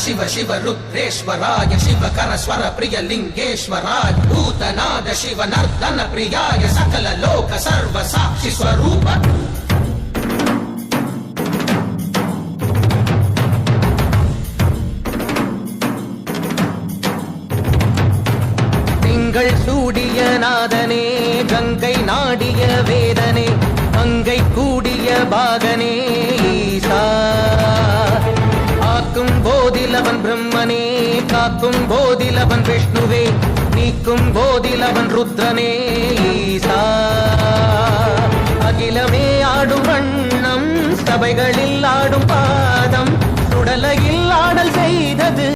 शिव शिव रुद्रेश्वराय शिवकर स्वर प्रिय लिंगेश्वराय भूतनाद शिव नर्तन प्रियाय सकल लोक सर्व साक्षि स्वरूप சூடிய நாதனே கங்கை நாடிய வேதனே மங்கை கூடிய பாகனே ஈசா ஆக்கும் போதிலவன் பிரம்மனே காக்கும் போதிலவன் விஷ்ணுவே நீக்கும் போதிலவன் ருத்ரனே ஈசா அகிலமே ஆடும் வண்ணம் சபைகளில் ஆடும் பாதம் சுடலையில் ஆடல் செய்தது